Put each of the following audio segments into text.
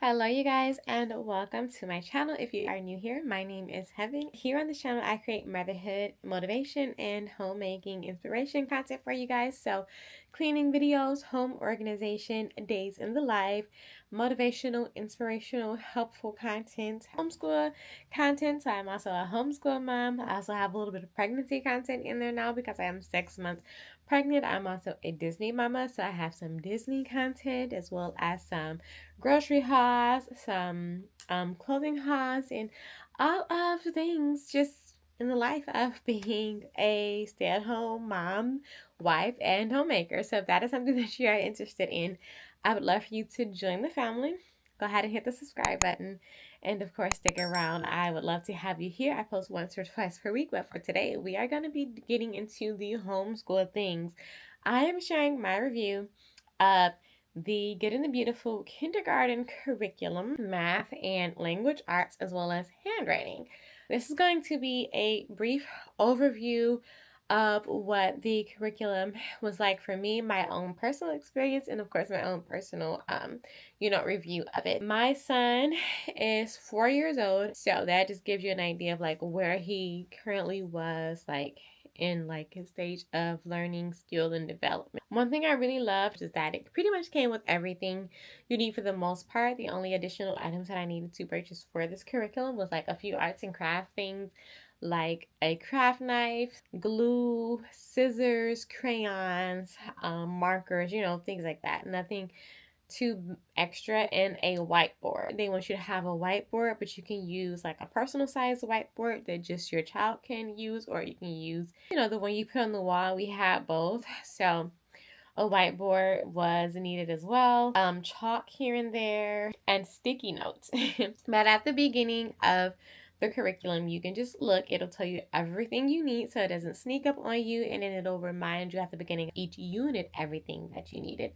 Hello you guys and welcome to my channel. If you are new here, my name is Heaven. Here on this channel I create motherhood, motivation, and homemaking inspiration content for you guys. So cleaning videos, home organization, days in the life, motivational, inspirational, helpful content, homeschool content. So I'm also a homeschool mom. I also have a little bit of pregnancy content in there now because I am 6 months pregnant. I'm also a Disney mama, so I have some Disney content as well as some grocery hauls, some clothing hauls, and all of the things just in the life of being a stay-at-home mom, wife, and homemaker. So if that is something that you are interested in, I would love for you to join the family. Go ahead and hit the subscribe button. And of course, stick around. I would love to have you here. I post once or twice per week, but for today, we are going to be getting into the homeschool things. I am sharing my review of the Good and the Beautiful kindergarten curriculum, math and language arts, as well as handwriting. This is going to be a brief overview of what the curriculum was like for me, my own personal experience, and of course my own personal review of it. My son is 4 years old, so that just gives you an idea of like where he currently was like in like his stage of learning, skill, and development. One thing I really loved is that it pretty much came with everything you need for the most part. The only additional items that I needed to purchase for this curriculum was like a few arts and craft things like a craft knife, glue, scissors, crayons, markers, things like that. Nothing too extra, and a whiteboard. They want you to have a whiteboard, but you can use like a personal size whiteboard that just your child can use, or you can use, the one you put on the wall. We had both. So a whiteboard was needed as well. Chalk here and there, and sticky notes. But at the beginning of the curriculum, you can just look. It'll tell you everything you need so it doesn't sneak up on you, and then it'll remind you at the beginning of each unit everything that you needed.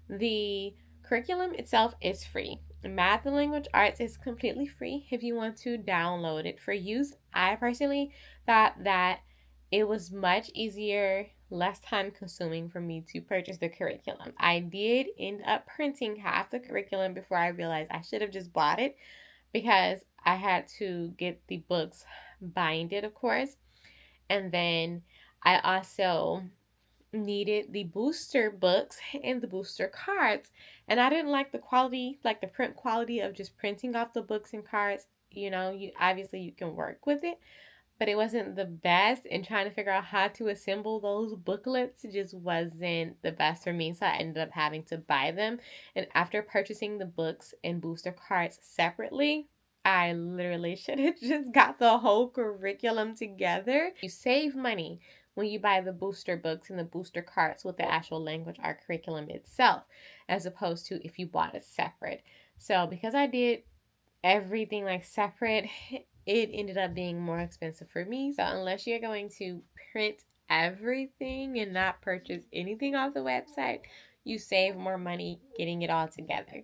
The curriculum itself is free. Math and language arts is completely free if you want to download it for use. I personally thought that it was much easier, less time consuming for me to purchase the curriculum. I did end up printing half the curriculum before I realized I should have just bought it, because I had to get the books binded, of course. And then I also needed the booster books and the booster cards, and I didn't like the quality, like the print quality of just printing off the books and cards. You obviously you can work with it, but it wasn't the best, and trying to figure out how to assemble those booklets just wasn't the best for me, so I ended up having to buy them. And after purchasing the books and booster cards separately, I literally should have just got the whole curriculum together. You save money when you buy the booster books and the booster cards with the actual language art curriculum itself, as opposed to if you bought it separate. So because I did everything like separate, it ended up being more expensive for me. So unless you're going to print everything and not purchase anything off the website, you save more money getting it all together.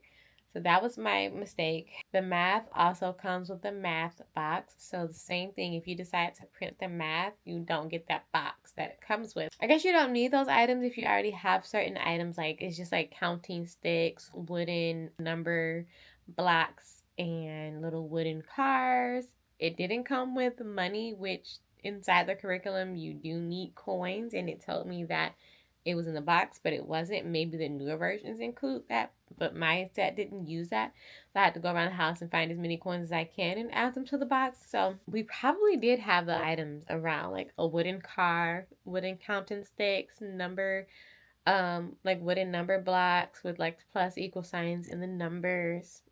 So that was my mistake. The math also comes with the math box. So the same thing, if you decide to print the math, you don't get that box that it comes with. I guess you don't need those items if you already have certain items, like it's just like counting sticks, wooden number blocks, and little wooden cars. It didn't come with money, which inside the curriculum you do need coins, and it told me that it was in the box, but it wasn't. Maybe the newer versions include that, but my set didn't use that. So I had to go around the house and find as many coins as I can and add them to the box. So we probably did have the items around, like a wooden car, wooden counting sticks, like wooden number blocks with like plus equal signs in the numbers.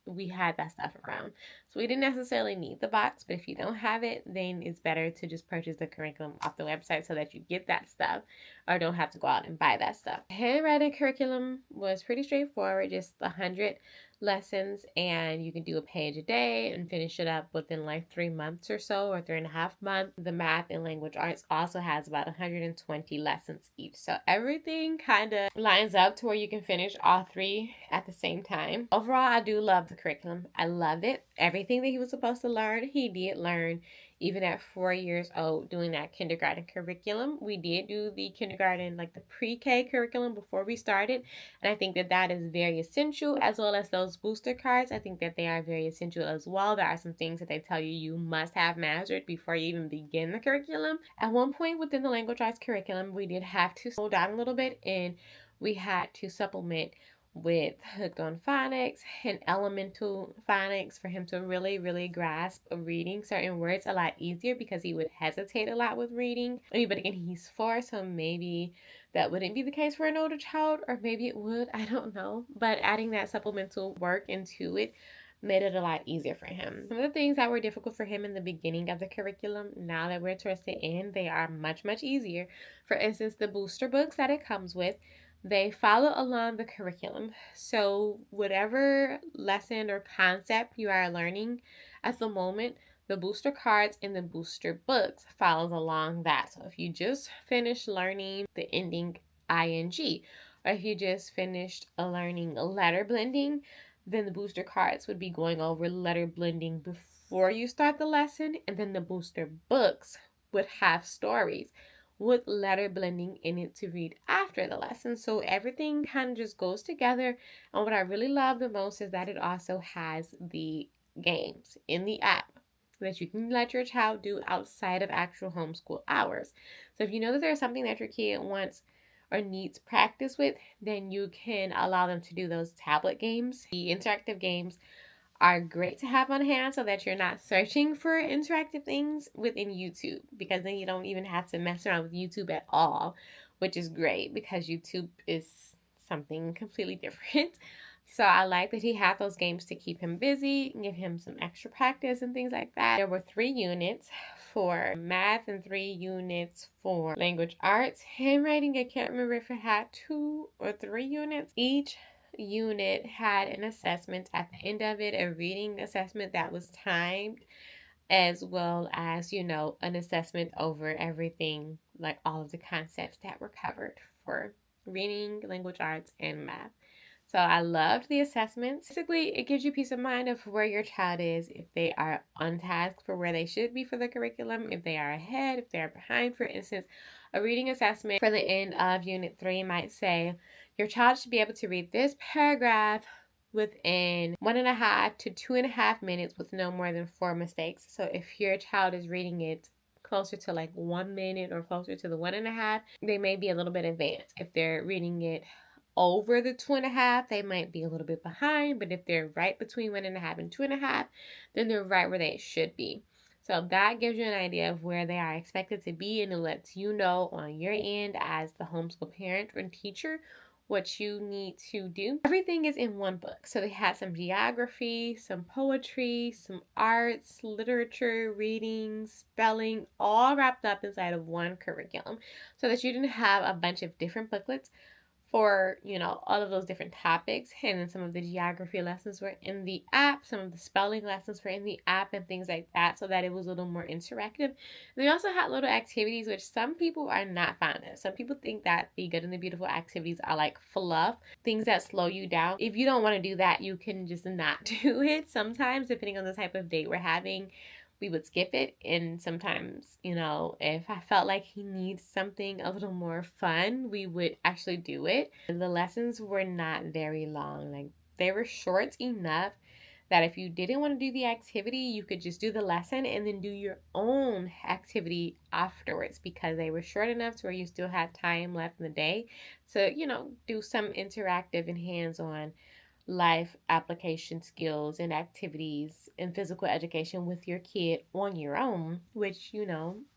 We had that stuff around. So we didn't necessarily need the box, but if you don't have it, then it's better to just purchase the curriculum off the website so that you get that stuff or don't have to go out and buy that stuff. Handwriting curriculum was pretty straightforward, just 100 lessons, and you can do a page a day and finish it up within like 3 months or so, or 3.5 months. The math and language arts also has about 120 lessons each. So everything kind of lines up to where you can finish all three at the same time. Overall, I do love the curriculum. I loved it. Everything that he was supposed to learn, he did learn even at 4 years old, doing that kindergarten curriculum. We did do the kindergarten, like the pre-K curriculum before we started. And I think that that is very essential, as well as those booster cards. I think that they are very essential as well. There are some things that they tell you you must have mastered before you even begin the curriculum. At one point within the language arts curriculum, we did have to slow down a little bit, and we had to supplement with Hooked on Phonics and Elemental Phonics for him to really grasp reading certain words a lot easier, because he would hesitate a lot with reading. I mean, but again, he's 4, so maybe that wouldn't be the case for an older child, or maybe it would, I don't know. But adding that supplemental work into it made it a lot easier for him. Some of the things that were difficult for him in the beginning of the curriculum, now that we're interested in, they are much easier. For instance, the booster books that it comes with, they follow along the curriculum. So whatever lesson or concept you are learning at the moment, the booster cards and the booster books follows along that. So if you just finished learning the ending ing, or if you just finished learning letter blending, then the booster cards would be going over letter blending before you start the lesson, and then the booster books would have stories with letter blending in it to read after the lesson. So everything kind of just goes together. And what I really love the most is that it also has the games in the app that you can let your child do outside of actual homeschool hours. So if you know that there's something that your kid wants or needs practice with, then you can allow them to do those tablet games. The interactive games are great to have on hand so that you're not searching for interactive things within YouTube, because then you don't even have to mess around with YouTube at all, which is great because YouTube is something completely different. So I like that he had those games to keep him busy and give him some extra practice and things like that. There were 3 units for math and 3 units for language arts. Handwriting, I can't remember if it had 2 or 3 units. Each unit had an assessment at the end of it, a reading assessment that was timed, as well as, an assessment over everything, like all of the concepts that were covered for reading, language arts, and math. So I loved the assessments. Basically, it gives you peace of mind of where your child is, if they are on task for where they should be for the curriculum, if they are ahead, if they are behind. For instance, a reading assessment for the end of Unit 3 might say, your child should be able to read this paragraph within 1.5 to 2.5 minutes with no more than 4 mistakes. So if your child is reading it closer to like 1 minute or closer to the 1.5, they may be a little bit advanced. If they're reading it over the 2.5, they might be a little bit behind, but if they're right between 1.5 and 2.5, then they're right where they should be. So that gives you an idea of where they are expected to be, and it lets you know on your end as the homeschool parent and teacher what you need to do. Everything is in one book. So they had some geography, some poetry, some arts, literature, reading, spelling, all wrapped up inside of one curriculum, so that you didn't have a bunch of different booklets for, all of those different topics. And then some of the geography lessons were in the app, some of the spelling lessons were in the app, and things like that, so that it was a little more interactive. And they also had little activities, which some people are not fond of. Some people think that the Good and the Beautiful activities are like fluff, things that slow you down. If you don't want to do that, you can just not do it. Sometimes, depending on the type of date we're having, we would skip it. And sometimes, if I felt like he needs something a little more fun, we would actually do it. And the lessons were not very long. Like, they were short enough that if you didn't want to do the activity, you could just do the lesson and then do your own activity afterwards, because they were short enough to where you still had time left in the day to, do some interactive and hands-on life application skills and activities and physical education with your kid on your own, which,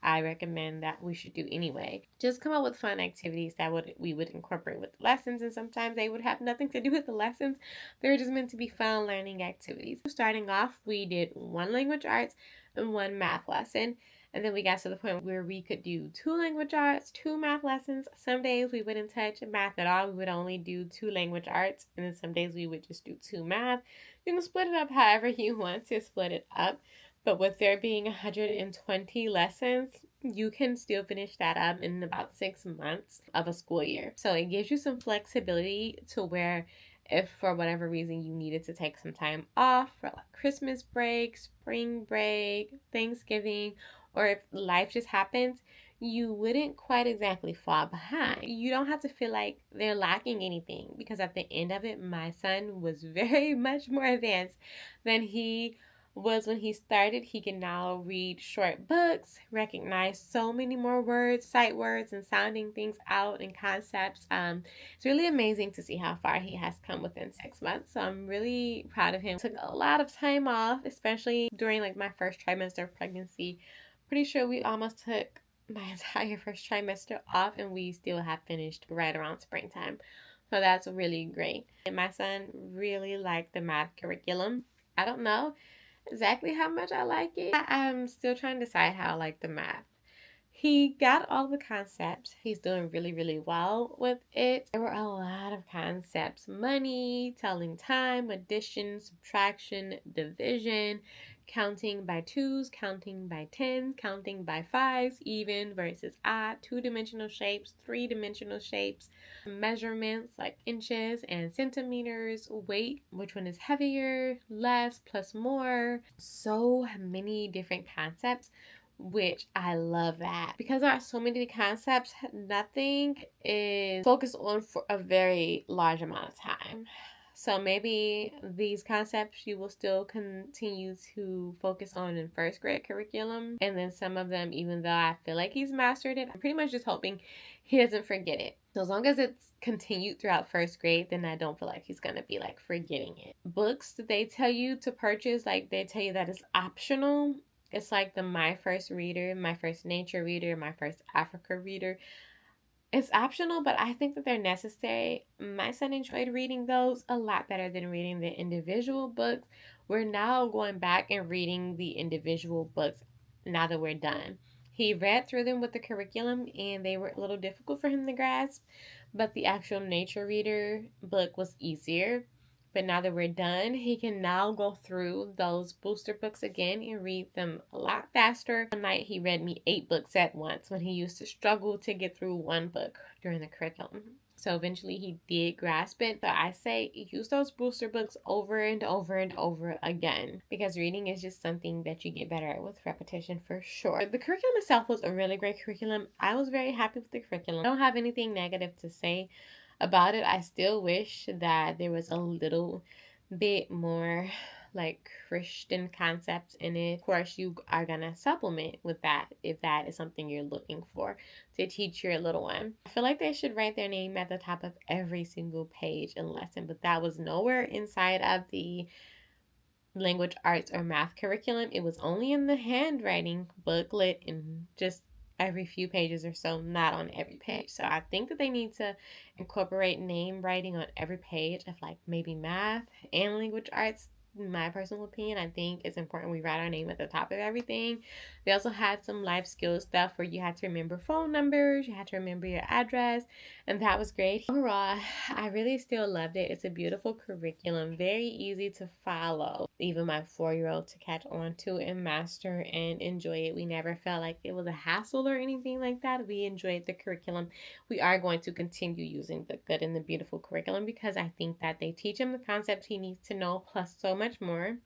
I recommend that we should do anyway. Just come up with fun activities that we would incorporate with lessons, and sometimes they would have nothing to do with the lessons. They're just meant to be fun learning activities. Starting off, we did 1 language arts and 1 math lesson. And then we got to the point where we could do 2 language arts, 2 math lessons. Some days we wouldn't touch math at all. We would only do 2 language arts. And then some days we would just do 2 math. You can split it up however you want to split it up. But with there being 120 lessons, you can still finish that up in about 6 months of a school year. So it gives you some flexibility to where if for whatever reason you needed to take some time off for like Christmas break, spring break, Thanksgiving, or if life just happens, you wouldn't quite exactly fall behind. You don't have to feel like they're lacking anything, because at the end of it, my son was very much more advanced than he was when he started. He can now read short books, recognize so many more words, sight words, and sounding things out and concepts. It's really amazing to see how far he has come within 6 months. So I'm really proud of him. Took a lot of time off, especially during like my first trimester of pregnancy. Pretty sure we almost took my entire first trimester off, and we still have finished right around springtime. So that's really great. And my son really liked the math curriculum. I don't know exactly how much I like it. I'm still trying to decide how I like the math. He got all the concepts. He's doing really, really well with it. There were a lot of concepts: money, telling time, addition, subtraction, division, counting by twos, counting by tens, counting by fives, even versus odd, two-dimensional shapes, three-dimensional shapes, measurements like inches and centimeters, weight, which one is heavier, less, plus more. So many different concepts, which I love that. Because there are so many concepts, nothing is focused on for a very large amount of time. So maybe these concepts you will still continue to focus on in first grade curriculum. And then some of them, even though I feel like he's mastered it, I'm pretty much just hoping he doesn't forget it. So as long as it's continued throughout first grade, then I don't feel like he's going to be like forgetting it. Books that they tell you to purchase, like they tell you that it's optional. It's like the My First Reader, My First Nature Reader, My First Africa Reader. It's optional, but I think that they're necessary. My son enjoyed reading those a lot better than reading the individual books. We're now going back and reading the individual books now that we're done. He read through them with the curriculum, and they were a little difficult for him to grasp, but the actual nature reader book was easier. But now that we're done, he can now go through those booster books again and read them a lot faster. One night he read me 8 books at once when he used to struggle to get through one book during the curriculum. So eventually he did grasp it. So I say use those booster books over and over and over again, because reading is just something that you get better at with repetition for sure. The curriculum itself was a really great curriculum. I was very happy with the curriculum. I don't have anything negative to say about it. I still wish that there was a little bit more like Christian concepts in it. Of course, you are gonna supplement with that if that is something you're looking for to teach your little one. I feel like they should write their name at the top of every single page and lesson, but that was nowhere inside of the language arts or math curriculum. It was only in the handwriting booklet and just every few pages or so, not on every page. So I think that they need to incorporate name writing on every page of like maybe math and language arts. In my personal opinion, I think it's important we write our name at the top of everything. They also had some life skills stuff where you had to remember phone numbers, you had to remember your address, and that was great. Overall, I really still loved it. It's a beautiful curriculum, very easy to follow. Even my 4-year-old to catch on to and master and enjoy it. We never felt like it was a hassle or anything like that. We enjoyed the curriculum. We are going to continue using the Good and the Beautiful curriculum because I think that they teach him the concepts he needs to know plus so much more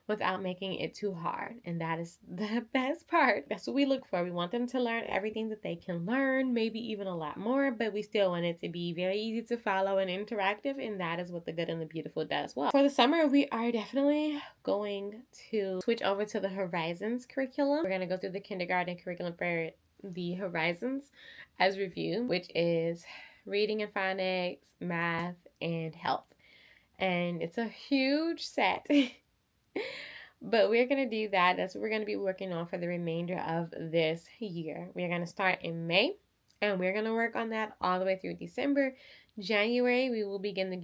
without making it too hard. And that is the best part. That's what we look for. We want them to learn everything that they can learn, maybe even a lot more, but we still want it to be very easy to follow and interactive, and that is what the Good and the Beautiful does well. For the summer, we are definitely going to switch over to the Horizons curriculum. We're going to go through the kindergarten curriculum for the Horizons as review, which is reading and phonics, math, and health. And it's a huge set. But we're going to do that. That's what we're going to be working on for the remainder of this year. We're going to start in May, and we're going to work on that all the way through December. January, we will begin the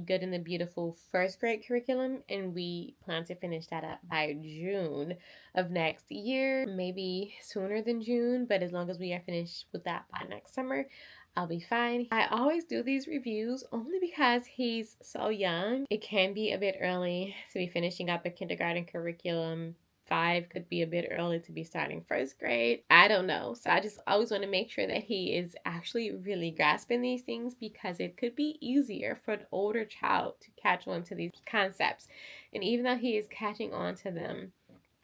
Good and the Beautiful first grade curriculum, and we plan to finish that up by June of next year. Maybe sooner than June, but as long as we are finished with that by next summer, I'll be fine. I always do these reviews only because he's so young. It can be a bit early to be finishing up a kindergarten curriculum 5 could be a bit early to be starting first grade. I don't know. So I just always want to make sure that he is actually really grasping these things, because it could be easier for an older child to catch on to these concepts. And even though he is catching on to them,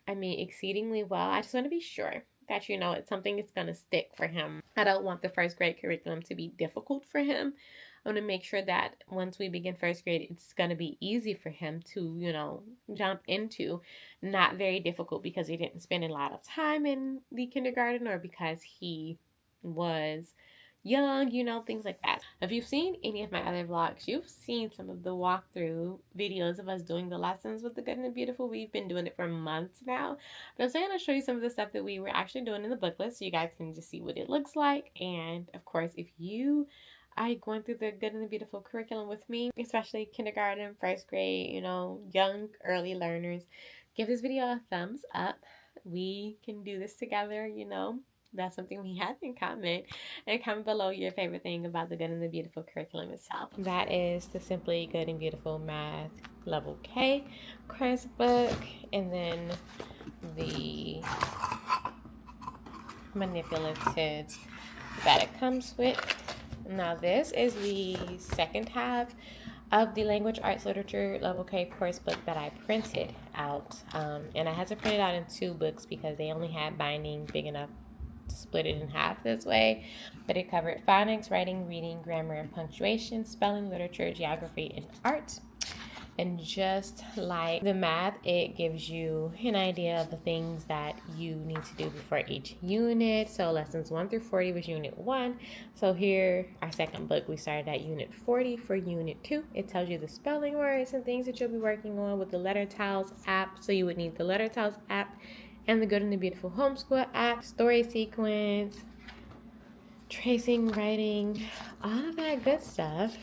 I mean, exceedingly well, I just want to be sure that, it's something that's going to stick for him. I don't want the first grade curriculum to be difficult for him. I want to make sure that once we begin first grade, it's going to be easy for him to, jump into, not very difficult because he didn't spend a lot of time in the kindergarten or because he was young, things like that. If you've seen any of my other vlogs, you've seen some of the walkthrough videos of us doing the lessons with the Good and the Beautiful. We've been doing it for months now, but I'm still going to show you some of the stuff that we were actually doing in the booklet so you guys can just see what it looks like. And of course, if you are going through the Good and the Beautiful curriculum with me, especially kindergarten, first grade, young early learners, give this video a thumbs up. We can do this together. That's something we have in common. And comment below your favorite thing about the Good and the Beautiful curriculum itself. That is the Simply Good and Beautiful Math Level K course book. And then the manipulatives that it comes with. Now this is the second half of the Language Arts Literature Level K course book that I printed out. And I had to print it out in 2 books because they only had binding big enough to split it in half this way. But it covered phonics, writing, reading, grammar, and punctuation, spelling, literature, geography, and art. And just like the math, it gives you an idea of the things that you need to do before each unit. So lessons 1 through 40 was unit 1. So here, our second book, we started at unit 40 for unit 2. It tells you the spelling words and things that you'll be working on with the Letter Tiles app. So you would need the Letter Tiles app and the Good and the Beautiful Homeschool app, story sequence, tracing, writing, all of that good stuff.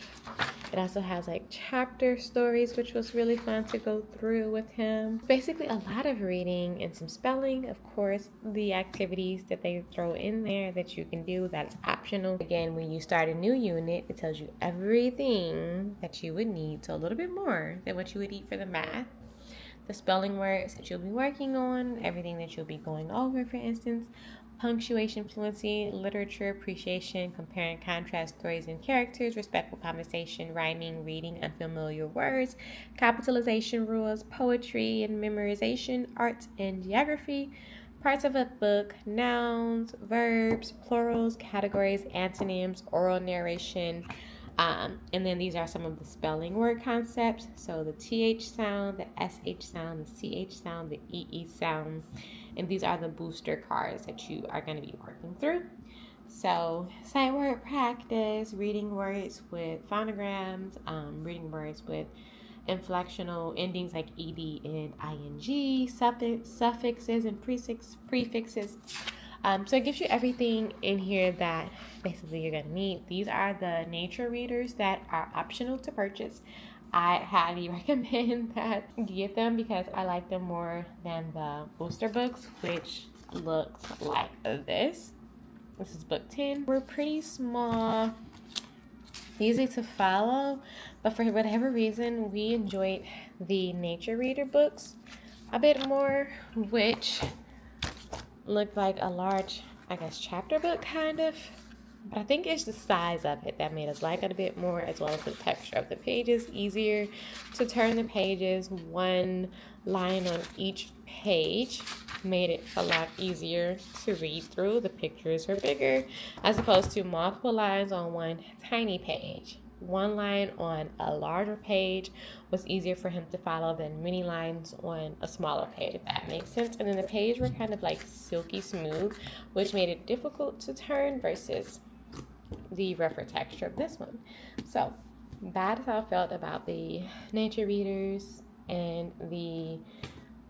It also has like chapter stories, which was really fun to go through with him. Basically a lot of reading and some spelling. Of course, the activities that they throw in there that you can do, that's optional. Again, when you start a new unit, it tells you everything that you would need, so a little bit more than what you would need for the math. The spelling words that you'll be working on, everything that you'll be going over, for instance, punctuation, fluency, literature, appreciation, compare and contrast stories and characters, respectful conversation, rhyming, reading unfamiliar words, capitalization rules, poetry and memorization, art and geography, parts of a book, nouns, verbs, plurals, categories, antonyms, oral narration. And then these are some of the spelling word concepts. So the TH sound, the SH sound, the CH sound, the EE sound. And these are the booster cards that you are going to be working through. So sight word practice, reading words with phonograms, reading words with inflectional endings like ed and ing, suffixes and prefixes. So it gives you everything in here that basically you're going to need. These are the nature readers that are optional to purchase. I highly recommend that you get them because I like them more than the booster books, which looks like this. This is book 10. We're pretty small, easy to follow, but for whatever reason, we enjoyed the nature reader books a bit more, which looked like a large, I guess, chapter book kind of. But I think it's the size of it that made us like it a bit more, as well as the texture of the pages. Easier to turn the pages. One line on each page made it a lot easier to read through. The pictures were bigger as opposed to multiple lines on one tiny page. One line on a larger page was easier for him to follow than many lines on a smaller page, if that makes sense. And then the pages were kind of like silky smooth, which made it difficult to turn versus the rougher texture of this one. So that is how I felt about the nature readers and the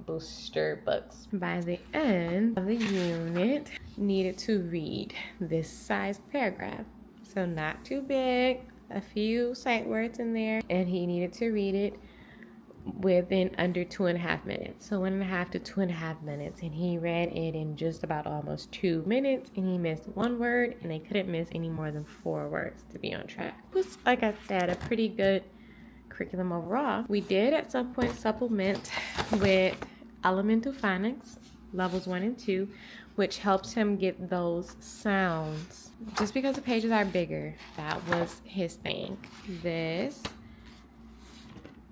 booster books. By the end of the unit, needed to read this size paragraph. So not too big, a few sight words in there, and he needed to read it within under 2.5 minutes. So 1.5 to 2.5 minutes, and he read it in just about almost 2 minutes, and he missed 1 word, and they couldn't miss any more than 4 words to be on track. It was, like I said, a pretty good curriculum overall. We did at some point supplement with elemental phonics, levels 1 and 2, which helps him get those sounds. Just because the pages are bigger, that was his thing. This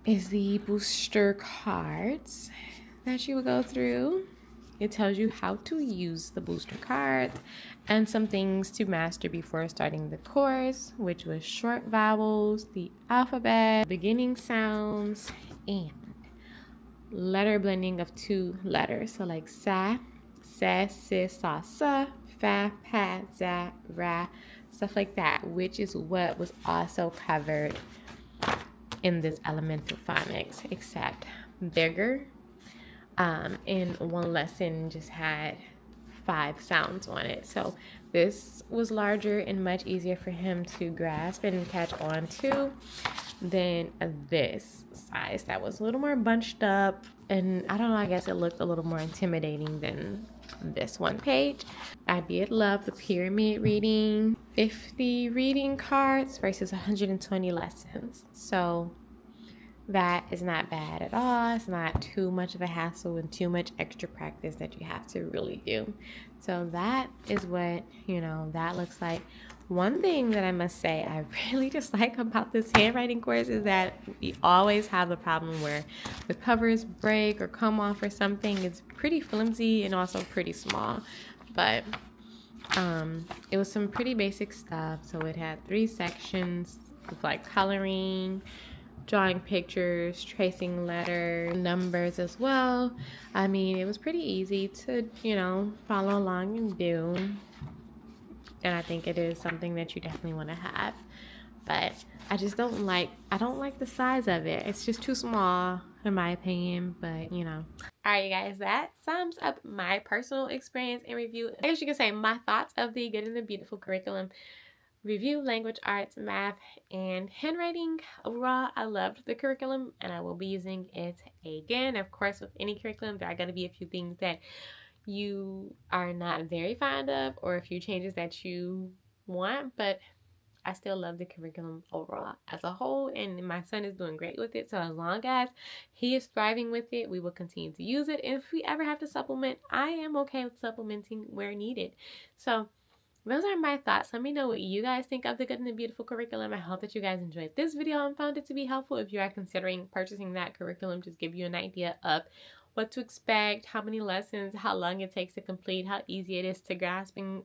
is the booster cards that you would go through. It tells you how to use the booster cards and some things to master before starting the course, which was short vowels, the alphabet, beginning sounds, and letter blending of 2 letters. So like sa, si, sa, fa, pa, za, ra, stuff like that, which is what was also covered in this elemental phonics, except bigger. And one lesson just had 5 sounds on it. So this was larger and much easier for him to grasp and catch on to than this size that was a little more bunched up. And I don't know, I guess it looked a little more intimidating than this one page. I did love the pyramid reading, 50 reading cards versus 120 lessons. So that is not bad at all. It's not too much of a hassle and too much extra practice that you have to really do. So that is what, that looks like. One thing that I must say I really dislike about this handwriting course is that we always have the problem where the covers break or come off or something. It's pretty flimsy and also pretty small. But it was some pretty basic stuff. So it had 3 sections with like coloring, drawing pictures, tracing letters, numbers as well. I mean, it was pretty easy to, follow along and do. And I think it is something that you definitely want to have. But I just don't like the size of it. It's just too small in my opinion, but All right, you guys, that sums up my personal experience and review. I guess you could say my thoughts of the Good and the Beautiful curriculum. Review, language arts, math, and handwriting. Overall, I loved the curriculum and I will be using it again. Of course, with any curriculum, there are going to be a few things that you are not very fond of or a few changes that you want, but I still love the curriculum overall as a whole, and my son is doing great with it. So as long as he is thriving with it, we will continue to use it. And if we ever have to supplement, I am okay with supplementing where needed. So those are my thoughts. Let me know what you guys think of the Good and the Beautiful curriculum. I hope that you guys enjoyed this video and found it to be helpful. If you are considering purchasing that curriculum, just give you an idea of what to expect, how many lessons, how long it takes to complete, how easy it is to grasp and,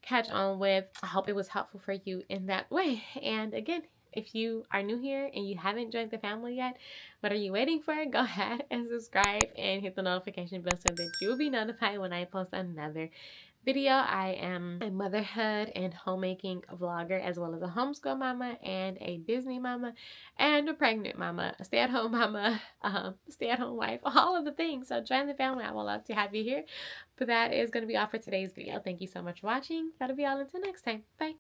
catch on with. I hope it was helpful for you in that way. And again, if you are new here and you haven't joined the family yet, what are you waiting for? Go ahead and subscribe and hit the notification bell so that you will be notified when I post another video. I am a motherhood and homemaking vlogger, as well as a homeschool mama and a Disney mama and a pregnant mama, a stay-at-home mama, stay-at-home wife, all of the things. So join the family. I would love to have you here. But that is going to be all for today's video. Thank you so much for watching. That'll be all until next time. Bye.